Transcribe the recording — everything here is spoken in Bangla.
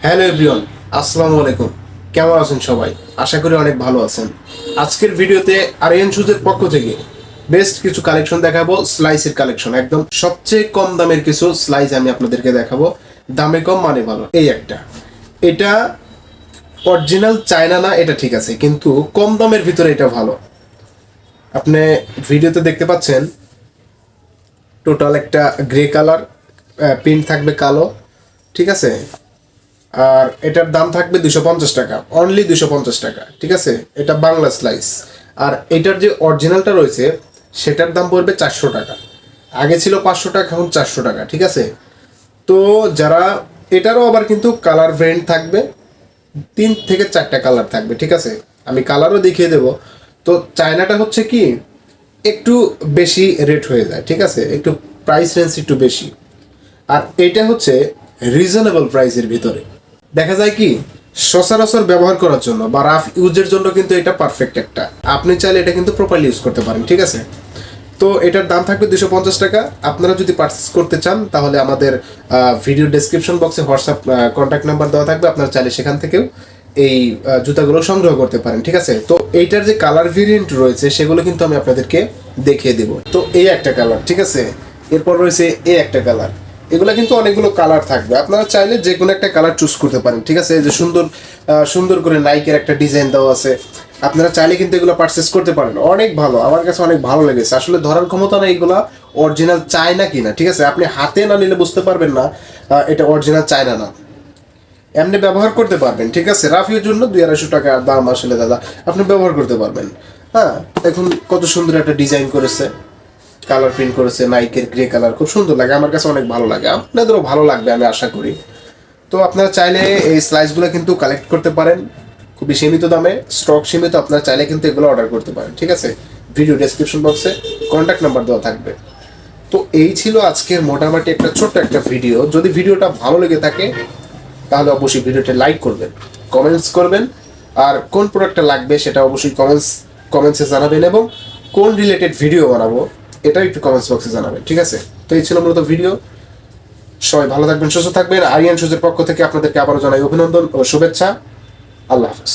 হ্যালো এভরিওয়ান, আসসালামু আলাইকুম। কেমন আছেন সবাই? আশা করি অনেক ভালো আছেন। আজকের ভিডিওতে আরিয়ান শুজের পক্ষ থেকে বেস্ট কিছু কালেকশন দেখাবো। স্লাইসের কালেকশন, একদম সবচেয়ে কম দামের কিছু স্লাইস আমি আপনাদেরকে দেখাবো। দামে কম মানে ভালো। এটা অরিজিনাল চায়না না, এটা ঠিক আছে, কিন্তু কম দামের ভিতরে এটা ভালো। আপনি ভিডিওতে দেখতে পাচ্ছেন টোটাল একটা গ্রে কালার, প্রিন্ট থাকবে কালো, ঠিক আছে। আর এটার দাম থাকবে 250 টাকা, অনলি 250 টাকা, ঠিক আছে। এটা বাংলা স্লাইস। আর এটার যে অরিজিনালটা রয়েছে সেটার দাম পড়বে 400 টাকা। আগে ছিল 500 টাকা, এখন 400 টাকা, ঠিক আছে। তো যারা, এটারও আবার কিন্তু কালার ভেরিয়েন্ট থাকবে, 3 থেকে 4টা কালার থাকবে, ঠিক আছে। আমি কালারও দেখিয়ে দেব। তো চায়নাটা হচ্ছে কি একটু বেশি রেট হয়ে যায়, ঠিক আছে, একটু প্রাইস রেঞ্জ একটু বেশি। আর এটা হচ্ছে রিজনেবল প্রাইসের ভিতরে। দেখা যায় কি সচরাচর ব্যবহার করার জন্য বা রাফ ইউজের জন্য কিন্তু এটা পারফেক্ট একটা। আপনি চাইলে এটা কিন্তু প্রপারলি ইউজ করতে পারেন, ঠিক আছে। তো এটার দাম থাকবে 250 টাকা। আপনারা যদি পারচেস করতে চান তাহলে আমাদের ভিডিও ডেসক্রিপশন বক্সে হোয়াটসঅ্যাপ কন্ট্যাক্ট নাম্বার দেওয়া থাকবে, আপনারা চাইলে সেখান থেকেও এই জুতাগুলো সংগ্রহ করতে পারেন, ঠিক আছে। তো এইটার যে কালার ভেরিয়েন্ট রয়েছে সেগুলো কিন্তু আমি আপনাদেরকে দেখিয়ে দেব। তো এই একটা কালার, ঠিক আছে। এরপর রয়েছে এই একটা কালার। এগুলো কিন্তু অনেকগুলো কালার থাকবে, আপনারা চাইলে যে কোনো একটা কালার চুজ করতে পারেন, ঠিক আছে। এই যে সুন্দর সুন্দর করে নাইকের একটা ডিজাইন দেওয়া আছে, আপনারা চাইলে কিন্তু এগুলো পারচেস করতে পারেন। অনেক ভালো, আমার কাছে অনেক ভালো লেগেছে। আসলে ধরার ক্ষমতা না এগুলা অরিজিনাল চায়না কিনা, ঠিক আছে। আপনি হাতে না নিলে বুঝতে পারবেন না এটা অরিজিনাল চায়না না। এমনি ব্যবহার করতে পারবেন, ঠিক আছে। রাফির জন্য 200-250 টাকা দাম আসলে দাদা, আপনি ব্যবহার করতে পারবেন। হ্যাঁ, এখন কত সুন্দর একটা ডিজাইন করেছে, কালার প্রিন্ট করেছে নাইকের গ্রে কালার, খুব সুন্দর লাগে, আমার কাছে অনেক ভালো লাগে, আপনাদেরও ভালো লাগবে আমি আশা করি। তো আপনারা চাইলে এই স্লাইসগুলো কিন্তু কালেক্ট করতে পারেন খুবই সীমিত দামে, স্টক সীমিত, আপনারা চাইলে কিন্তু এগুলো অর্ডার করতে পারেন, ঠিক আছে। ভিডিও ডেসক্রিপশন বক্সে কন্ট্যাক্ট নাম্বার দেওয়া থাকবে। তো এই ছিল আজকের মোটামুটি একটা ছোট্ট একটা ভিডিও। যদি ভিডিওটা ভালো লেগে থাকে তাহলে অবশ্যই ভিডিওটা লাইক করবেন, কমেন্টস করবেন, আর কোন প্রোডাক্টটা লাগবে সেটা অবশ্যই কমেন্টসে জানাবেন, এবং কোন রিলেটেড ভিডিও বানাবো এটাও একটু কমেন্টস বক্সে জানাবেন, ঠিক আছে। তো এই ছিল মূলত ভিডিও। সবাই ভালো থাকবেন, সুস্থ থাকবেন। আরিয়ান শুজের পক্ষ থেকে আপনাদেরকে আবারও জানাই অভিনন্দন ও শুভেচ্ছা। আল্লাহ হাফেজ।